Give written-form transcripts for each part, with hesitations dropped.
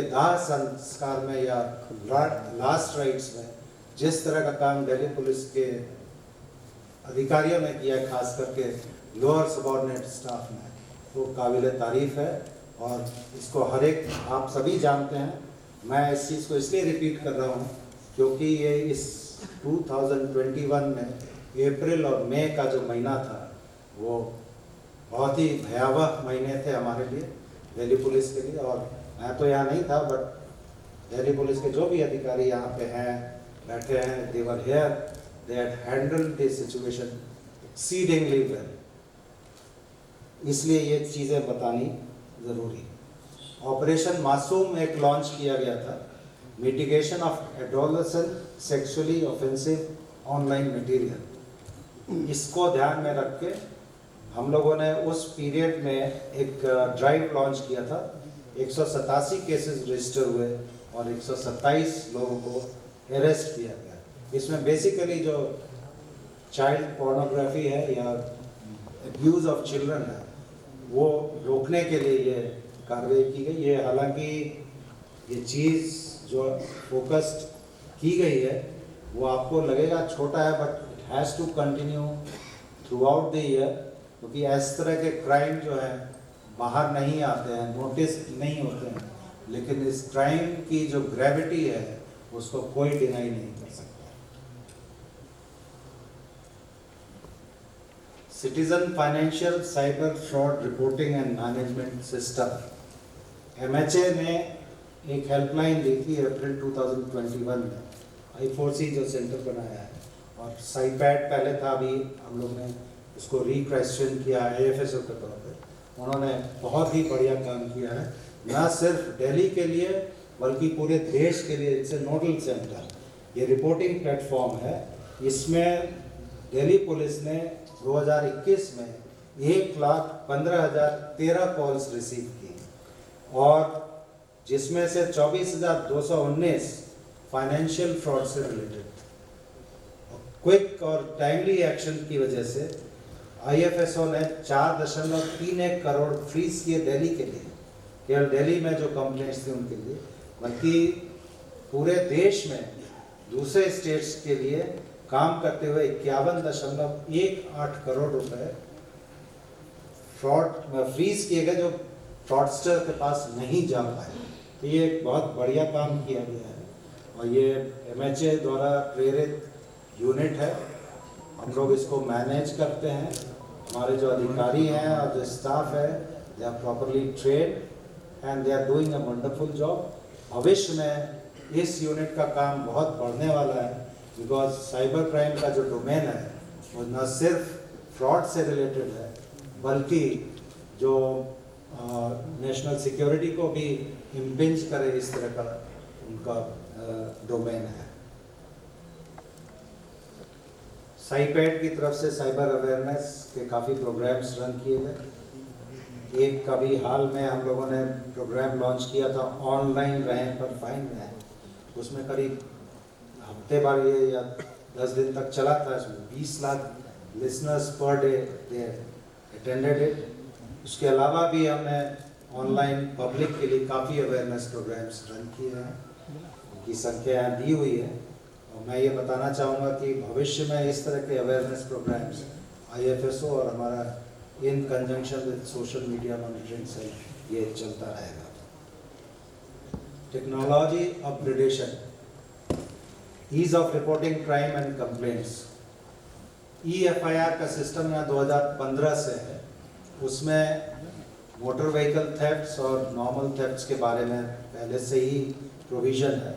दाह संस्कार में या लास्ट राइट्स में जिस तरह का काम दिल्ली पुलिस के अधिकारियों ने किया, खास करके लोअर सबऑर्डिनेट स्टाफ में, वो काबिल तारीफ है। और इसको हर एक आप सभी जानते हैं। मैं इस चीज़ को इसलिए रिपीट कर रहा हूँ क्योंकि ये इस 2021 में अप्रैल और मई का जो महीना था वो बहुत ही भयावह महीने थे हमारे लिए, दिल्ली पुलिस के लिए। और मैं तो यहाँ नहीं था, बट दिल्ली पुलिस के जो भी अधिकारी यहाँ पे हैं, बैठे हैं, they were here, they had handled this situation exceedingly well. इसलिए ये चीज़ें बतानी ज़रूरी। ऑपरेशन मासूम एक लॉन्च किया गया था, mitigation of adolescent sexually offensive online material. इसको ध्यान में रख के हम लोगों ने उस पीरियड में एक ड्राइव लॉन्च किया था। 187 केसेस रजिस्टर हुए और 127 लोगों को अरेस्ट किया गया। इसमें बेसिकली जो चाइल्ड पोर्नोग्राफी है या अब्यूज़ ऑफ चिल्ड्रन है, वो रोकने के लिए ये कार्रवाई की गई। ये हालांकि ये चीज़ जो फोकस्ड की गई है वो आपको लगेगा छोटा है, but it has to continue throughout the year, क्योंकि इस तरह के क्राइम जो है बाहर नहीं आते हैं, नोटिस नहीं होते हैं, लेकिन इस क्राइम की जो ग्रेविटी है उसको कोई डिनाई नहीं कर सकता। Citizen financial cyber fraud reporting and management system, MHA ने एक हेल्पलाइन दी थी अप्रैल 2021 में, I4C जो सेंटर बनाया है, और साइपैड पहले था, अभी हम लोग ने उसको रिक्वेश्चन किया AFSO के तौर पे। उन्होंने बहुत ही बढ़िया काम किया है, न सिर्फ दिल्ली के लिए बल्कि पूरे देश के लिए। इट्स ए नोडल सेंटर, ये रिपोर्टिंग प्लेटफॉर्म है। इसमें दिल्ली पुलिस ने 2021 में 1,15,013 कॉल्स रिसीव की और जिसमें से 24,219 फाइनेंशियल फ्रॉड से रिलेटेड। क्विक और टाइमली एक्शन की वजह से IFSO ने 4.31 करोड़ फ्रीज किए दिल्ली के लिए, केवल दिल्ली में जो कंप्लेंट्स थी उनके लिए, बल्कि पूरे देश में दूसरे स्टेट्स के लिए काम करते हुए 51.18 करोड़ रुपए फ्रॉड फ्रीज किए गए, जो फ्रॉडस्टर के पास नहीं जा पाए। तो ये एक बहुत बढ़िया काम किया गया है और ये MHA द्वारा प्रेरित यूनिट है। हम लोग इसको मैनेज करते हैं। हमारे जो अधिकारी हैं और जो स्टाफ है, they are properly trained and they are doing a wonderful job. भविष्य में इस यूनिट का काम बहुत बढ़ने वाला है, बिकॉज साइबर क्राइम का जो डोमेन है वो न सिर्फ फ्रॉड से रिलेटेड है, बल्कि जो नेशनल सिक्योरिटी को भी इम्पिंज करे, इस तरह का उनका डोमेन है। साइपैड की तरफ से साइबर अवेयरनेस के काफ़ी प्रोग्राम्स रन किए गए। एक कभी हाल में हम लोगों ने प्रोग्राम लॉन्च किया था, ऑनलाइन रहें पर फाइन रहें। उसमें करीब हफ्ते भर ये या 10 दिन तक चला था। इसमें 20 lakh listeners per day they attended it. उसके अलावा भी हमने ऑनलाइन पब्लिक के लिए काफ़ी अवेयरनेस प्रोग्राम्स रन किए हैं, उनकी संख्या यहाँ दी हुई है। और मैं ये बताना चाहूँगा कि भविष्य में इस तरह के अवेयरनेस प्रोग्राम्स IFSO और हमारा in conjunction with social media monitoring cell ये चलता रहेगा। Technology upgradation, ease of reporting crime and complaints. EFIR का सिस्टम यहाँ 2015 से है। उसमें मोटर व्हीकल थेफ्ट्स और नॉर्मल थेफ्ट्स के बारे में पहले से ही प्रोविज़न है,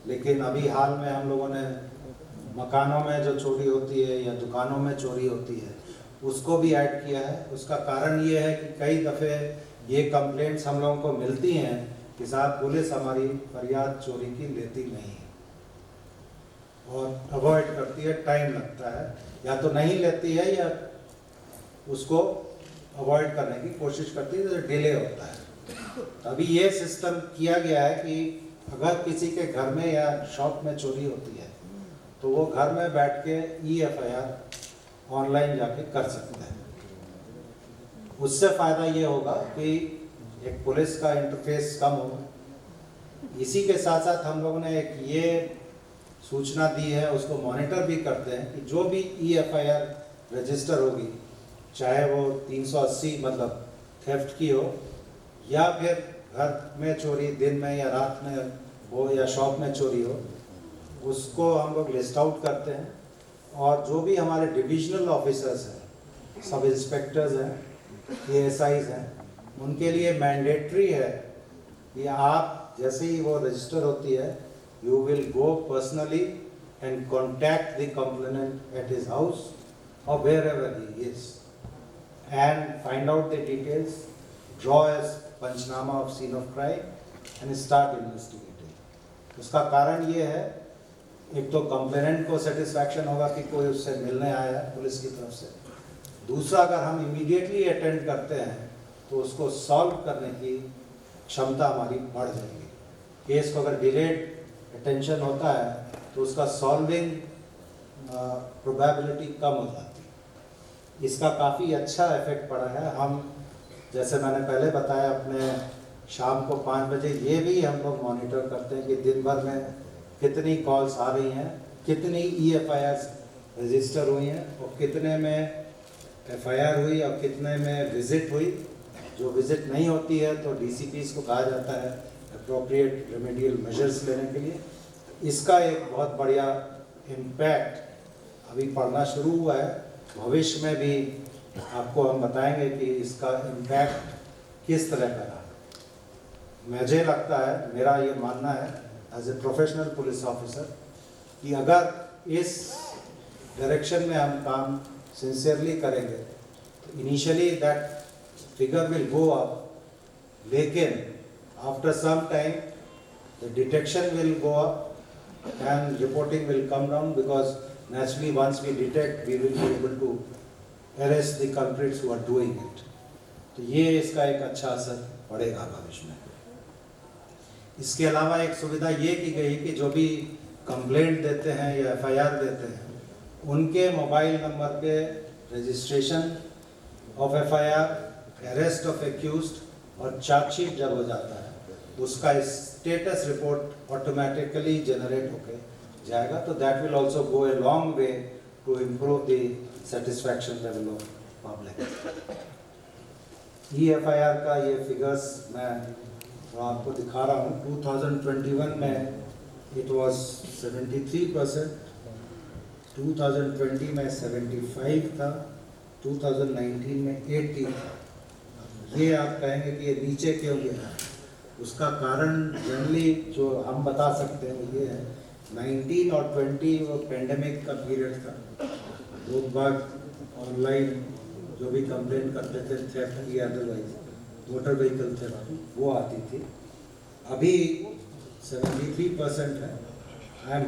लेकिन अभी हाल में हम लोगों ने मकानों में जो चोरी होती है या दुकानों में चोरी होती है उसको भी ऐड किया है। उसका कारण ये है कि कई दफ़े ये कंप्लेंट्स हम लोगों को मिलती हैं कि साहब पुलिस हमारी फरियाद चोरी की लेती नहीं है और अवॉइड करती है, टाइम लगता है, या तो नहीं लेती है या उसको अवॉइड करने की कोशिश करती है, तो डिले होता है। अभी ये सिस्टम किया गया है कि अगर किसी के घर में या शॉप में चोरी होती है तो वो घर में बैठ के EFIR ऑनलाइन जाके कर सकते हैं। उससे फ़ायदा ये होगा कि एक पुलिस का इंटरफेस कम होगा, इसी के साथ साथ हम लोगों ने एक ये सूचना दी है, उसको मॉनिटर भी करते हैं कि जो भी EFIR रजिस्टर होगी, चाहे वो 380 मतलब थेफ्ट की हो, या फिर घर में चोरी दिन में या रात में हो, या शॉप में चोरी हो, उसको हम लोग लिस्ट आउट करते हैं। और जो भी हमारे डिविजनल ऑफिसर्स हैं, सब इंस्पेक्टर्स हैं, ASIs हैं, उनके लिए मैंडेटरी है कि आप जैसे ही वो रजिस्टर होती है, you will go personally and contact the complainant at his house or wherever he is and find out the details, draw a Panchnama of scene of crime and start investigating. उसका कारण ये है, एक तो complainant को satisfaction होगा कि कोई उससे मिलने आया है पुलिस की तरफ से, दूसरा अगर हम इमीडिएटली अटेंड करते हैं तो उसको सॉल्व करने की क्षमता हमारी बढ़ जाएगी। केस को अगर डिलेड अटेंशन होता है तो उसका सॉल्विंग प्रोबेबिलिटी कम हो जाती है। इसका काफ़ी अच्छा इफेक्ट पड़ा है। हम जैसे मैंने पहले बताया, अपने शाम को 5 बजे ये भी हम लोग मॉनिटर करते हैं कि दिन भर में कितनी कॉल्स आ रही हैं, कितनी EFIRs रजिस्टर हुई हैं और कितने में FIR हुई और कितने में विजिट हुई। जो विजिट नहीं होती है तो DCPs को कहा जाता है अप्रोप्रिएट रेमेडियल मेजर्स लेने के लिए। इसका एक बहुत बढ़िया इम्पैक्ट अभी पड़ना शुरू हुआ है। भविष्य में भी आपको हम बताएंगे कि इसका इम्पैक्ट किस तरह का रहा। मुझे लगता है, मेरा ये मानना है as a professional police officer, कि अगर इस डायरेक्शन में हम काम सिंसियरली करेंगे तो initially that figure will go up, लेकिन after some time the detection will go up and reporting will come down, because naturally once we detect we will be able to arrest the culprits who are doing it. तो ये इसका एक अच्छा असर पड़ेगा भविष्य में। इसके अलावा एक सुविधा ये की गई कि जो भी कंप्लेंट देते हैं या FIR देते हैं, उनके मोबाइल नंबर पे registration of FIR, arrest of accused और चार्जशीट जब हो जाता है, उसका स्टेटस रिपोर्ट ऑटोमेटिकली जनरेट होके जाएगा। तो that will also go a long way to improve the satisfaction level of public. EFIR का ये फिगर्स मैं आपको दिखा रहा हूँ। 2021 में इट वाज 73%, 2020 में 75 था, 2019 में 80 था। ये आप कहेंगे कि ये नीचे क्यों गया? उसका कारण जनरली जो हम बता सकते हैं ये है, 19 और 20 वो पेंडेमिक का पीरियड था। लोग बाग ऑनलाइन जो भी कंप्लेंट करते थे थेफ्ट की, अदरवाइज मोटर व्हीकल थेफ्ट, वो आती थी। अभी 73% है। I am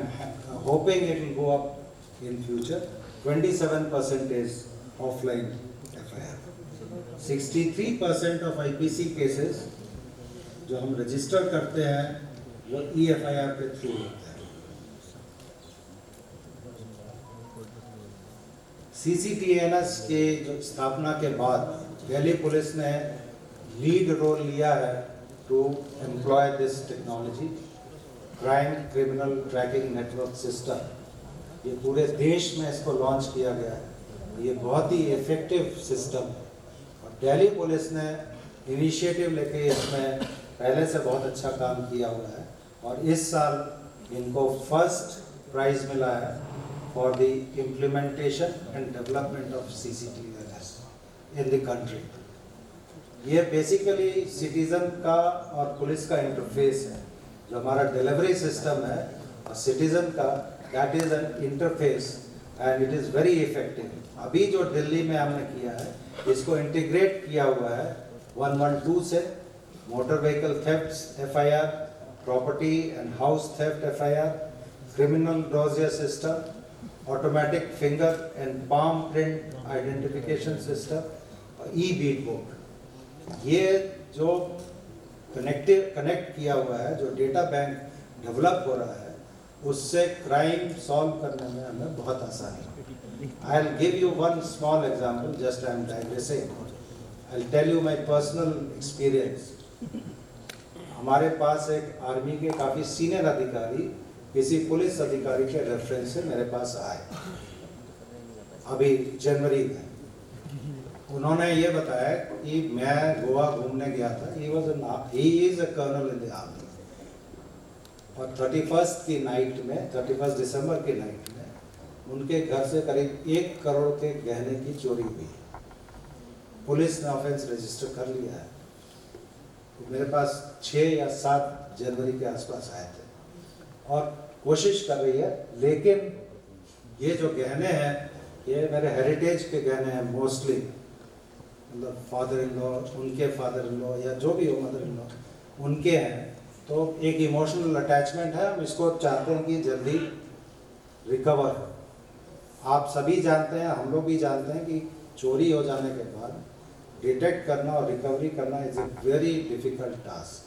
hoping it will go up in future. 27% is offline FIR। 63% of IPC cases जो हम रजिस्टर करते हैं वो EFIR के थ्रू होता है। CCTNS के जो स्थापना के बाद दिल्ली पुलिस ने लीड रोल लिया है to employ this technology, crime criminal tracking network system. ये पूरे देश में इसको लॉन्च किया गया है। ये बहुत ही इफेक्टिव सिस्टम है और दिल्ली पुलिस ने इनिशिएटिव लेके इसमें पहले से बहुत अच्छा काम किया हुआ है। और इस साल इनको फर्स्ट प्राइज मिला है for the implementation and development of CCTVs in the country. ये बेसिकली सिटीजन का और पुलिस का इंटरफेस है। जो हमारा डिलीवरी सिस्टम है और सिटीजन का, that is an interface and it is very effective. अभी जो दिल्ली में हमने किया है, इसको इंटीग्रेट किया हुआ है 112 से, motor vehicle theft FIR, property and house theft FIR, criminal dossier system, automatic finger and palm print identification system और ई-बीट बुक। ये जो कनेक्ट किया हुआ है, जो डेटा बैंक डेवलप हो रहा है, उससे क्राइम सॉल्व करने में हमें बहुत आसानी है। I'll give you one small example, just I'm digressing. I'll tell you my personal experience. हमारे पास एक आर्मी के काफ़ी सीनियर अधिकारी किसी पुलिस अधिकारी के रेफरेंस से मेरे पास आए अभी जनवरी में। उन्होंने ये बताया कि मैं गोवा घूमने गया था, he is a colonel in the army, और 31st की नाइट में, 31 दिसंबर की नाइट में उनके घर से करीब 1 करोड़ के गहने की चोरी हुई। पुलिस ने ऑफेंस रजिस्टर कर लिया है। तो मेरे पास 6 या 7 जनवरी के आसपास आए थे और कोशिश कर रही है, लेकिन ये जो गहने हैं ये मेरे हेरिटेज के गहने हैं मोस्टली, मतलब फादर इन लॉ, उनके फादर इन लॉ या जो भी हो मदर इन लॉ उनके हैं, तो एक इमोशनल अटैचमेंट है। हम इसको चाहते हैं कि जल्दी रिकवर हो। आप सभी जानते हैं, हम लोग भी जानते हैं कि चोरी हो जाने के बाद डिटेक्ट करना और रिकवरी करना is a very difficult task.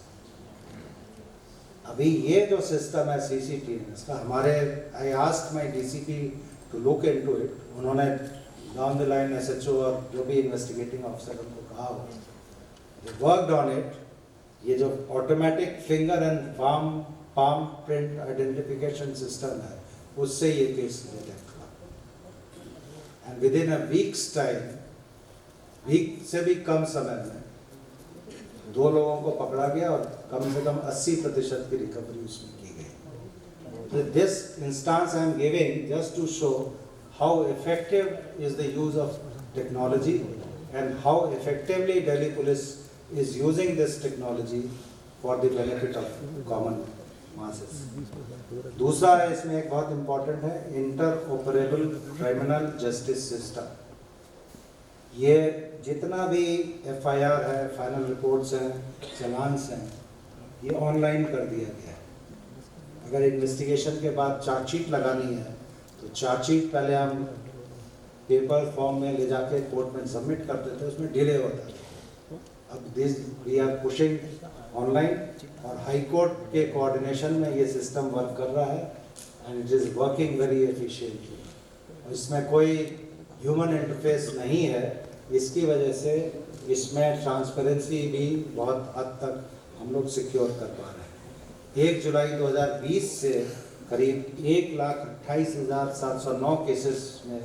अभी ये जो सिस्टम है सीसीटीवी, इसका हमारे I asked my DCP to look into it. उन्होंने डाउन द लाइन एसएचओ और जो भी इन्वेस्टिगेटिंग ऑफिसर उनको कहा हो, दे वर्कड ऑन इट। ये जो automatic finger and palm print identification system है, उससे ये केस डिटेक्ट हुआ and within a week's time, week से भी कम समय में 2 लोगों को पकड़ा गया और कम से कम 80% की रिकवरी उसमें की गई। This instance I am giving just to show how effective is the use of technology and how effectively Delhi police is using this technology for the benefit of common masses. दूसरा है इसमें एक बहुत इंपॉर्टेंट है, interoperable criminal justice system. ये जितना भी FIR है, फाइनल रिपोर्ट्स हैं, चलान्स हैं, ये ऑनलाइन कर दिया गया है। अगर इन्वेस्टिगेशन के बाद चार्जशीट लगानी है तो चार्जशीट पहले हम पेपर फॉर्म में ले जाके कोर्ट में सबमिट करते थे, उसमें डिले होता था। अब this we are pushing online और हाई कोर्ट के कोऑर्डिनेशन में ये सिस्टम वर्क कर रहा है and it is working very efficiently. इसमें कोई ह्यूमन इंटरफेस नहीं है, इसकी वजह से इसमें ट्रांसपेरेंसी भी बहुत हद तक हम लोग सिक्योर कर पा रहे हैं। 1 जुलाई 2020 से करीब 1,28,709 केसेस में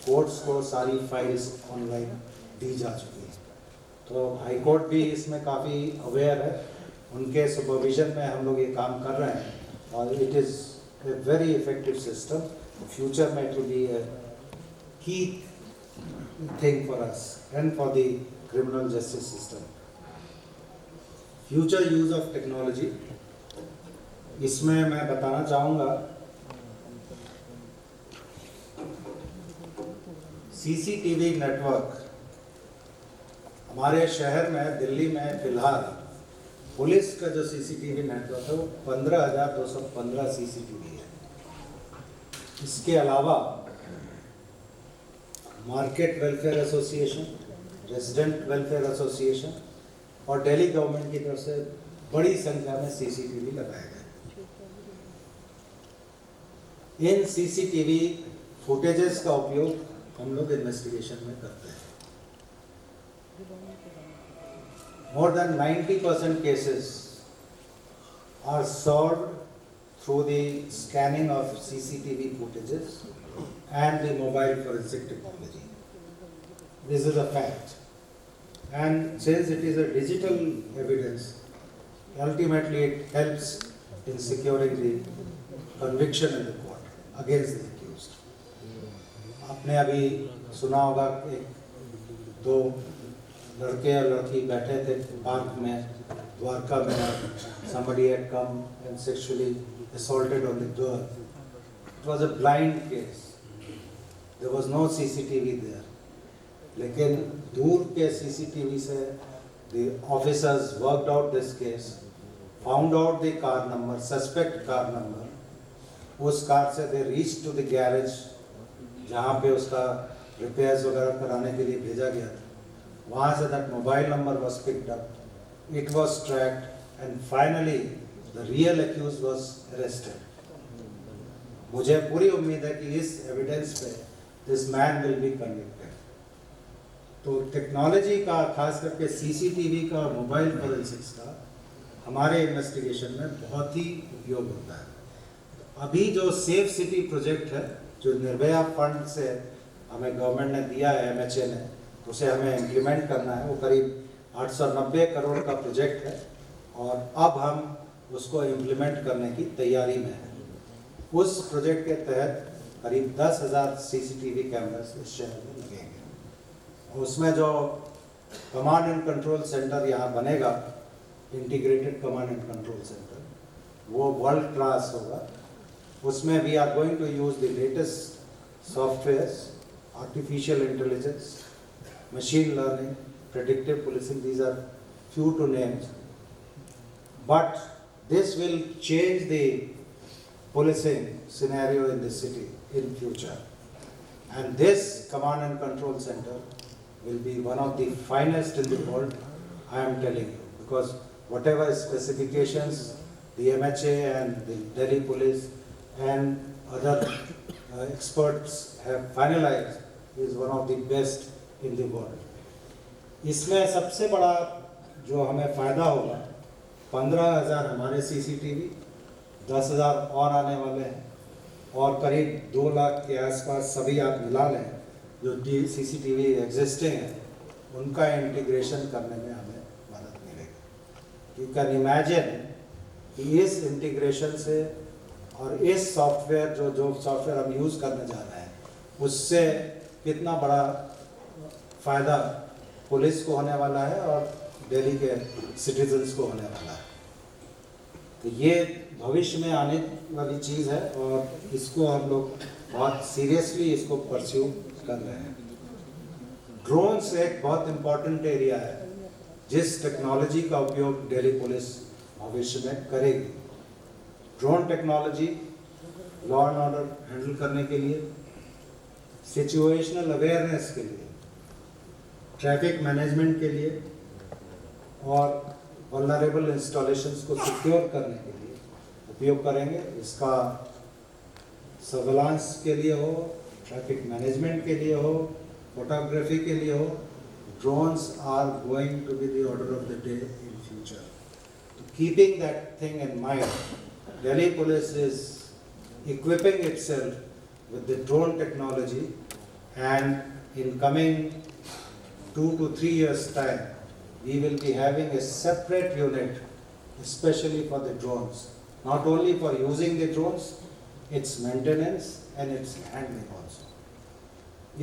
कोर्ट्स को सारी फाइल्स ऑनलाइन दी जा चुकी है। तो हाई कोर्ट भी इसमें काफ़ी अवेयर है, उनके सुपरविजन में हम लोग ये काम कर रहे हैं और it is a very effective system. Future में इट विल बी ए की thing for us and for the criminal justice system. Future use of technology, इसमें मैं बताना चाहूँगा सीसीटीवी नेटवर्क हमारे शहर में, दिल्ली में फिलहाल पुलिस का जो सीसीटीवी नेटवर्क है वो 15,215 सीसीटीवी है। इसके अलावा market welfare association, resident welfare association और दिल्ली गवर्नमेंट की तरफ से बड़ी संख्या में सीसीटीवी लगाए गए। इन सीसीटीवी फुटेजेस का उपयोग हम लोग इन्वेस्टिगेशन में करते हैं। More than 90% cases are solved through the scanning of CCTV footages and the mobile forensic technology. This is a fact. And since it is a digital evidence, ultimately it helps in securing the conviction in the court against the accused. आपने अभी सुना होगा कि 2 लड़के और लड़की बैठे थे पार्क में द्वारका में, somebody had come and sexually assaulted on the girl. It was a blind case. There was no CCTV there. लेकिन दूर के CCTV से the officers worked out this case, found out the car number, suspect car number. उस car से they reached to the garage जहाँ पे उसका repairs वगैरह कराने के लिए भेजा गया था। वहाँ से that mobile number was picked up. It was tracked and finally the real accused was arrested. मुझे पूरी उम्मीद है कि इस एविडेंस पे this man will be convicted. तो टेक्नोलॉजी का, खास करके सीसीटीवी का, मोबाइल फोरेंसिक्स का हमारे इन्वेस्टिगेशन में बहुत ही उपयोग होता है। अभी जो सेफ सिटी प्रोजेक्ट है, जो निर्भया फंड से हमें गवर्नमेंट ने दिया है, MHA ने, उसे हमें इम्प्लीमेंट करना है। वो करीब 890 करोड़ का प्रोजेक्ट है और अब हम उसको इम्प्लीमेंट करने की तैयारी में हैं। उस प्रोजेक्ट के तहत करीब 10,000 CCTV कैमरास इस शहर में लगेंगे। उसमें जो कमांड एंड कंट्रोल सेंटर यहाँ बनेगा, integrated command and control centre, वो वर्ल्ड क्लास होगा। उसमें we are going to use the latest softwares, artificial intelligence, machine learning, predictive policing. These are few to names, but this will change the policing scenario in the city in future. And this command and control center will be one of the finest in the world, I am telling you, because whatever specifications the MHA and the Delhi police and other experts have finalized is one of the best in the world. इसमें सबसे बड़ा जो हमें फ़ायदा होगा, 15,000 हमारे CCTV, 10,000 और आने वाले हैं और करीब 2 लाख के आसपास सभी आप मिला लें जो CCTV एग्जिस्टिंग है, उनका इंटीग्रेशन करने में हमें मदद मिलेगी। यू कैन इमेजिन कि इस इंटीग्रेशन से और इस सॉफ्टवेयर जो सॉफ्टवेयर हम यूज़ करने जा रहे हैं, उससे कितना बड़ा फ़ायदा पुलिस को होने वाला है और दिल्ली के सिटीजन्स को होने वाला है। तो ये भविष्य में आने वाली चीज़ है और इसको हम लोग बहुत सीरियसली इसको परस्यू कर रहे हैं। ड्रोन्स एक बहुत इम्पॉर्टेंट एरिया है जिस टेक्नोलॉजी का उपयोग दिल्ली पुलिस भविष्य में करेगी। Drone technology law and order handle करने के लिए, सिचुएशनल अवेयरनेस के लिए, ट्रैफिक मैनेजमेंट के लिए और वल्नरेबल इंस्टॉलेशंस को सिक्योर करने के लिए उपयोग करेंगे। इसका सर्वेलांस के लिए हो, ट्रैफिक मैनेजमेंट के लिए हो, फोटोग्राफी के लिए हो, drones are going to be the order of the day in future. Keeping that thing in mind, Delhi police is equipping itself with the drone technology, and in coming 2 to 3 years time, we will be having a separate unit especially for the drones, not only for using the drones, its maintenance and its handling also.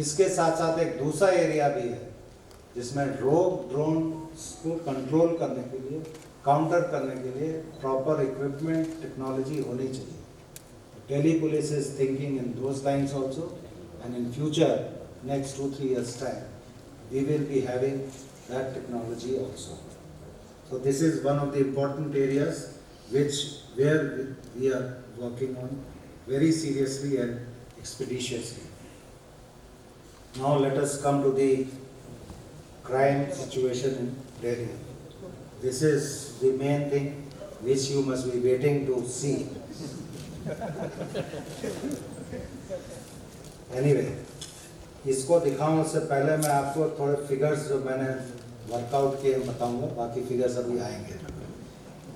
इसके साथ साथ एक दूसरा area भी है जिसमें रोग drone को कंट्रोल करने के लिए, काउंटर करने के लिए प्रॉपर इक्विपमेंट टेक्नोलॉजी होनी चाहिए। Delhi police is thinking in those lines also, and in future, next 2-3 years time, we will be having that technology also. So this is one of the important areas where we are working on very seriously and expeditiously. Now let us come to the crime situation in Delhi. This is the main thing which you must be waiting to see. Anyway, इसको दिखाऊं उससे पहले मैं आपको थोड़े figures जो मैंने workout किए बताऊंगा, बाकी फिगर्स अभी आएंगे।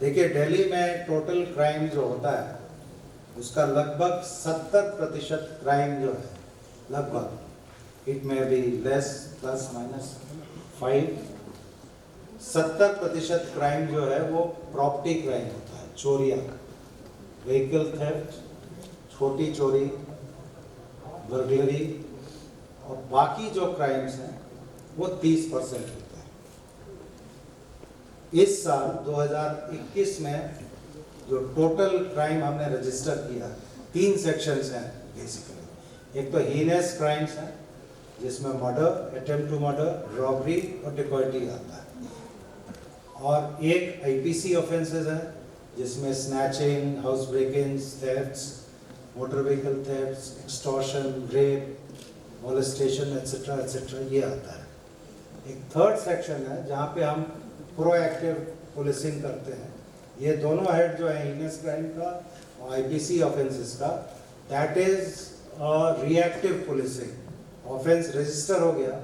देखिए, दिल्ली में टोटल क्राइम जो होता है उसका लगभग 70% क्राइम जो है, लगभग, इट में be less plus minus 5, 70% crime जो है वो प्रॉपर्टी क्राइम होता है, चोरियाँ, व्हीकल थेफ्ट, छोटी चोरी, बर्गलरी, और बाकी जो क्राइम्स हैं वो 30% होते हैं। इस साल 2021 में जो टोटल क्राइम हमने रजिस्टर किया, 3 सेक्शंस हैं बेसिकली। एक तो हीनेस क्राइम्स हैं जिसमें murder, attempt to murder, robbery और डिकॉयटी आता है, और एक IPC ऑफेंसेस हैं जिसमें snatching, house break-ins, thefts, motor vehicle thefts, extortion, rape, molestation etcetera etcetera, ये आता है। एक थर्ड सेक्शन है जहाँ पे हम प्रोएक्टिव पुलिसिंग करते हैं। ये दोनों हेड जो है हीनेस क्राइम का और IPC ऑफेंसेस का, that is reactive policing. Offence register हो गया,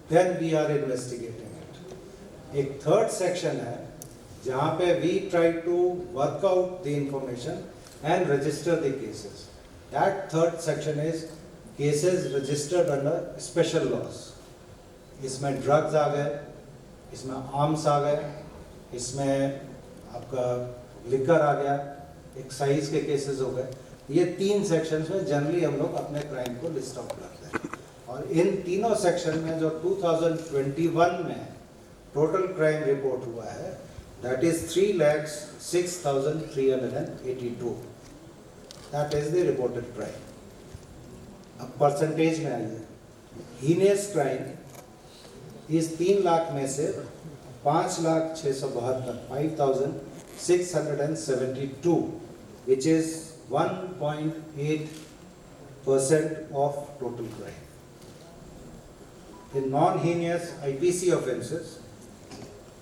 then we are investigating it. एक थर्ड सेक्शन है जहाँ पे we try to work out the information and register the cases. That third section is cases registered under special laws. इसमें drugs आ गए, इसमें arms आ गए, इसमें आपका liquor आ गया, एक्साइज के केसेस हो गए. ये 3 सेक्शंस में जनरली हम लोग अपने क्राइम को लिस्ट आउट करते हैं. और इन तीनों सेक्शन में जो 2021 में टोटल क्राइम रिपोर्ट हुआ है, that is 3,06,382. That is the reported crime. अब परसेंटेज में आइए. हीनियस क्राइम इस 3 लाख में से 5,672, 5,672, which is 1.8% of total crime. In non-heinous IPC offences,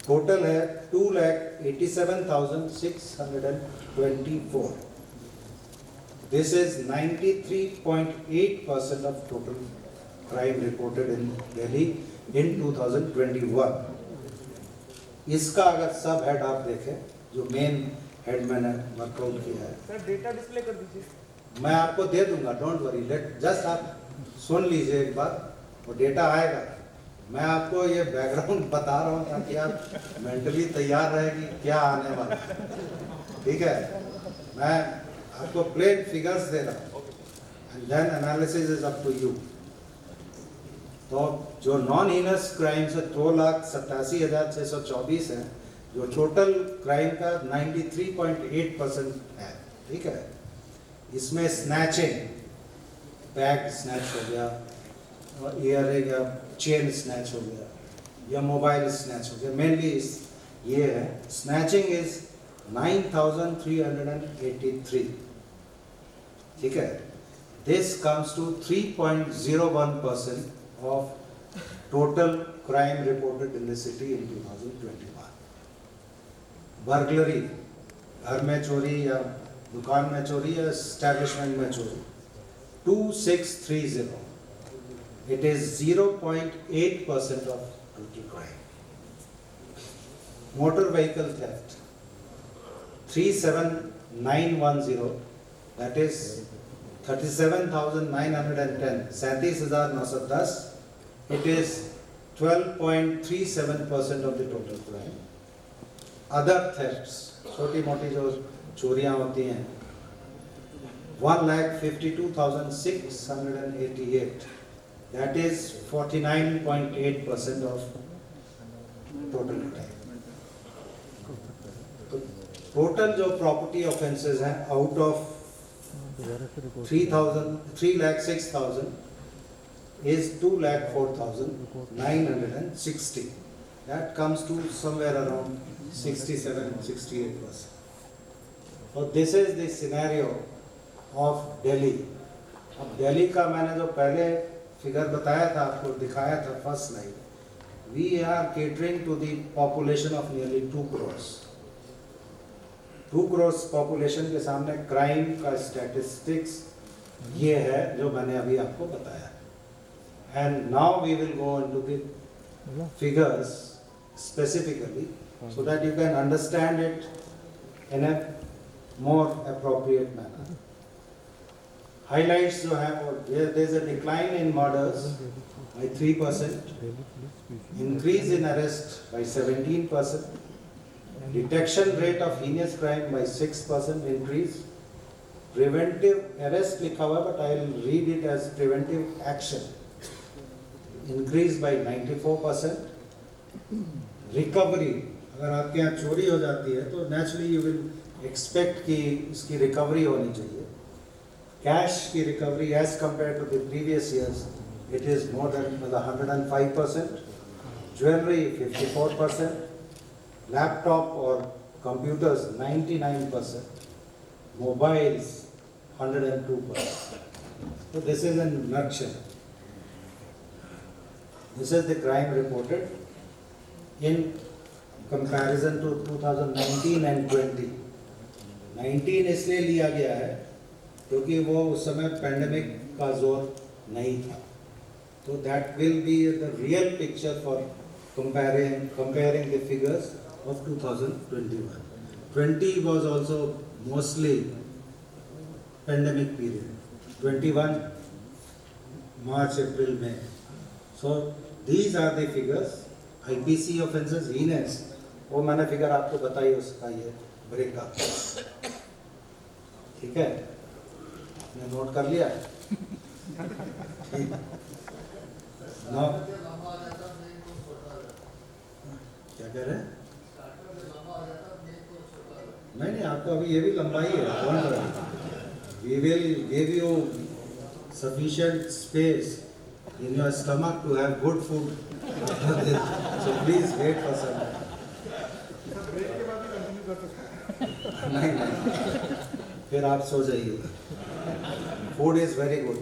total है 2,87,624. This is 93.8% of total crime reported in Delhi in 2021. इसका अगर सब हेड आप देखें, जो मेन हेड मैंने वर्कआउट किया है, सर डेटा डिस्प्ले कर दीजिए. मैं आपको दे दूंगा, डोंट वरी. लेट जस्ट आप सुन लीजिए एक बार, वो डेटा आएगा. मैं आपको ये बैकग्राउंड बता रहा हूँ ताकि आप मेंटली तैयार रहे कि क्या आने वाला है. ठीक है, मैं आपको प्लेन फिगर्स दे रहा हूँ and then analysis is up to you. तो जो नॉन हीनस क्राइम्स है 2,87,624 है, जो टोटल क्राइम का 93.8% है. ठीक है, इसमें स्नैचिंग, बैग स्नैच हो गया, और ईयरिंग या चेन स्नैच हो गया, या मोबाइल स्नैच हो गया, मेनली ये है. Snatching is 9,383. ठीक है, this comes to 3.01% of total crime reported in the city in 2021. Burglary, घर में चोरी या दुकान में चोरी या एस्टैब्लिशमेंट में चोरी, 2630. It is 0.8% of total crime. Motor vehicle theft, 37910, that is 37,910, 37,910. It is 12.37% of the total crime. Other thefts, छोटी मोटी जो चोरियां होती हैं, 1,52,688. That is 49.8% of total crime. Total जो property offences हैं, out of 3,06,000 is 2,04,960. That comes to somewhere around 67-68%. So this is the scenario of Delhi. अब दिल्ली का मैंने जो पहले फिगर बताया था, आपको दिखाया था first slide, we are catering to the population of nearly 2 crores. 2 crores population के सामने क्राइम का स्टैटिस्टिक्स ये है जो मैंने अभी आपको बताया. And now we will go into the figures specifically so that you can understand it in a more appropriate manner. Highlights जो है, there is a decline in murders by 3%, increase in arrest by 17%, detection rate of heinous crime by 6% increase, preventive arrest लिखा हुआ है but I will read it as preventive action, increase by 94%. Recovery, अगर आपके यहाँ चोरी हो जाती है तो naturally you will expect कि इसकी recovery होनी चाहिए. Cash की recovery as compared to the previous years, it is more than 105%. Jewelry 54%. Laptop or computers 99%. Mobiles 102%. So this is in nutshell. This is the crime reported in comparison to 2019 and 20. 19 इसलिए लिया गया है क्योंकि वो उस समय pandemic का जोर नहीं था. तो that will be the real picture for comparing the figures of 2021. 20 was also mostly pandemic period. 21 March, April, May. So these are the figures. IPC offences heinous. वो मैंने फिगर आपको बताई उसका ये ब्रेकअप. ठीक है, आपने नोट कर लिया? ठीक. नो, क्या कह रहे हैं? नहीं, आपको अभी ये भी लंबाई है. Don't worry. We will give you sufficient space in your stomach to have good food after this. So please wait for some time. नहीं, फिर आप सो जाइए. Food is very good.